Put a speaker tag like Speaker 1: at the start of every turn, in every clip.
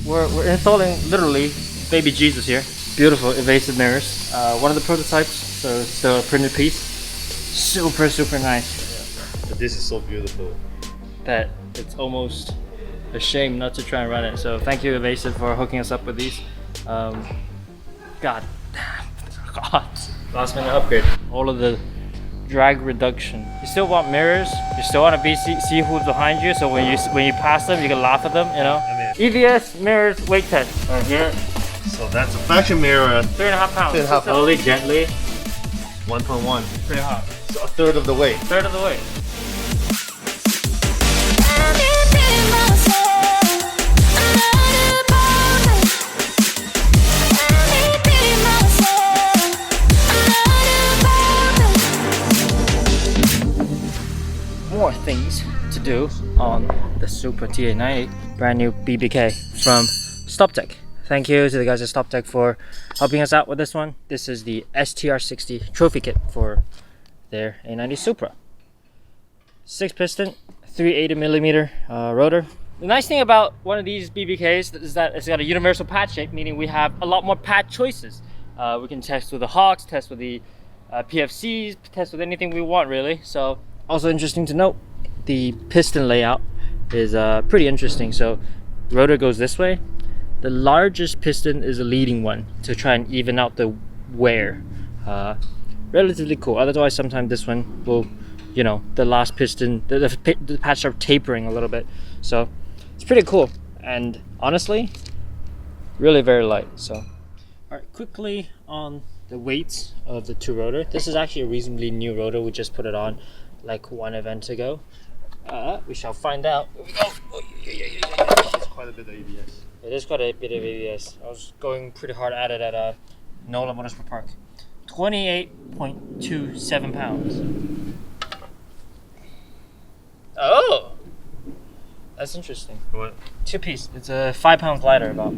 Speaker 1: we're installing literally baby Jesus here. Beautiful evasive mirrors. One of the prototypes, so it's still a printed piece. Super nice.
Speaker 2: But this is so beautiful
Speaker 1: that it's almost a shame not to try and run it. So thank you Evasive for hooking us up with these. God, last minute upgrade. All of the drag reduction. You still want mirrors. You still want to see who's behind you. So when you pass them, you can laugh at them. You know. EVS mirrors weight test right here.
Speaker 2: So that's a fashion mirror.
Speaker 1: 3.5 pounds.
Speaker 2: 3.5 pounds.
Speaker 1: Slowly, gently.
Speaker 2: 1.1.
Speaker 1: Pretty hot.
Speaker 2: So a third of the weight.
Speaker 1: Third of the weight. More things to do on the Supra TA90, brand new BBK from Stoptech. Thank you to the guys at Stoptech for helping us out with this one. This is the STR60 trophy kit for their A90 Supra. 6 piston, 380mm rotor. The nice thing about one of these BBKs is that it's got a universal pad shape, meaning we have a lot more pad choices. We can test with the Hawks, test with the PFCs, test with anything we want really. So also interesting to note, the piston layout is pretty interesting. So rotor goes this way. The largest piston is a leading one to try and even out the wear. Relatively cool. Otherwise, sometimes this one will, you know, the last piston, the pads start tapering a little bit. So it's pretty cool. And honestly, really very light. So, all right, quickly on the weights of the two rotor. This is actually a reasonably new rotor. We just put it on like one event ago. We shall find out. Here we go.
Speaker 2: It's quite a bit of EVS.
Speaker 1: It is quite a bit of EVS. I was going pretty hard at it at NOLA Motorsport Park. 28.27 pounds. Oh! That's interesting.
Speaker 2: What?
Speaker 1: 2-piece. It's a 5 pounds lighter about.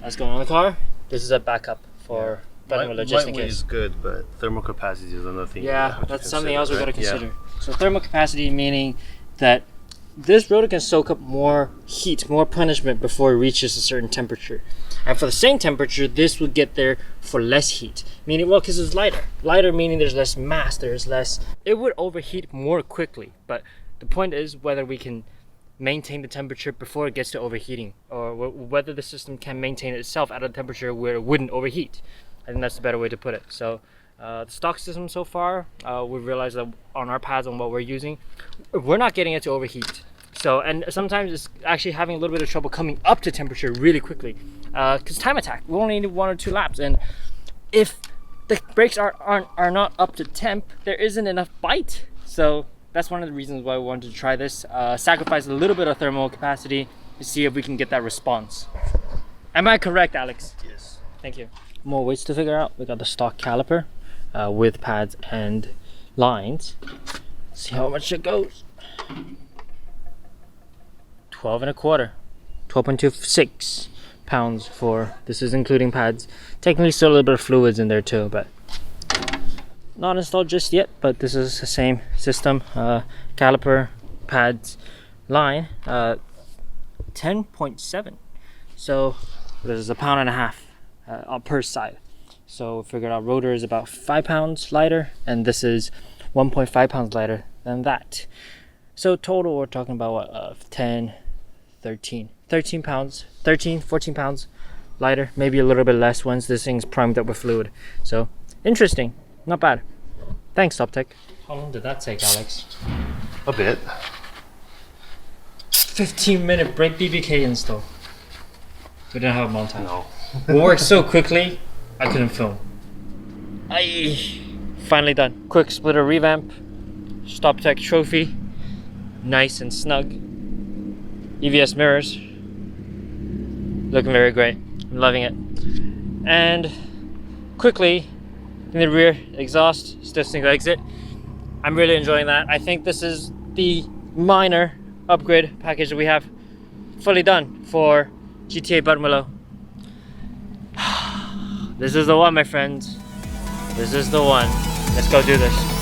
Speaker 1: That's going on the car. This is a backup for Buttonwillow just in
Speaker 2: lightweight
Speaker 1: case.
Speaker 2: is good, but thermal capacity is another thing.
Speaker 1: Yeah, that's something else we've got to consider.
Speaker 2: Yeah.
Speaker 1: So thermal capacity meaning that this rotor can soak up more heat, more punishment before it reaches a certain temperature. And for the same temperature, this would get there for less heat. Meaning, well, because it's lighter. Lighter meaning there's less mass, there's less... It would overheat more quickly. But the point is whether we can maintain the temperature before it gets to overheating. Or whether the system can maintain itself at a temperature where it wouldn't overheat. I think that's the better way to put it. So the stock system so far, we've realized that on our pads, on what we're using, we're not getting it to overheat. So, and sometimes it's actually having a little bit of trouble coming up to temperature really quickly. Because time attack, we only need 1 or 2 laps. And if the brakes are not up to temp, there isn't enough bite. So that's one of the reasons why we wanted to try this. Sacrifice a little bit of thermal capacity to see if we can get that response. Am I correct, Alex?
Speaker 2: Yes.
Speaker 1: Thank you. More weights to figure out. We got the stock caliper with pads and lines. See how much it goes. 12.25, 12.26 pounds for this is including pads. Technically still a little bit of fluids in there too, but not installed just yet. But this is the same system, caliper, pads, line, 10.7. So this is 1.5 pounds per side. So figured out rotor is about 5 pounds lighter, and this is 1.5 pounds lighter than that. So total we're talking about what, 13 pounds, 14 pounds lighter, maybe a little bit less once this thing's primed up with fluid. So interesting, not bad. Thanks Stoptech. How long did that take, Alex?
Speaker 2: A bit.
Speaker 1: 15-minute brake BBK install. We didn't have a montage.
Speaker 2: No.
Speaker 1: We worked so quickly I couldn't film. Finally done. Quick splitter revamp. Stoptech trophy. Nice and snug. EVS mirrors. Looking very great. I'm loving it. And quickly in the rear exhaust, still single exit. I'm really enjoying that. I think this is the minor upgrade package that we have fully done for GTA Buttonwillow. This is the one, my friends. This is the one. Let's go do this.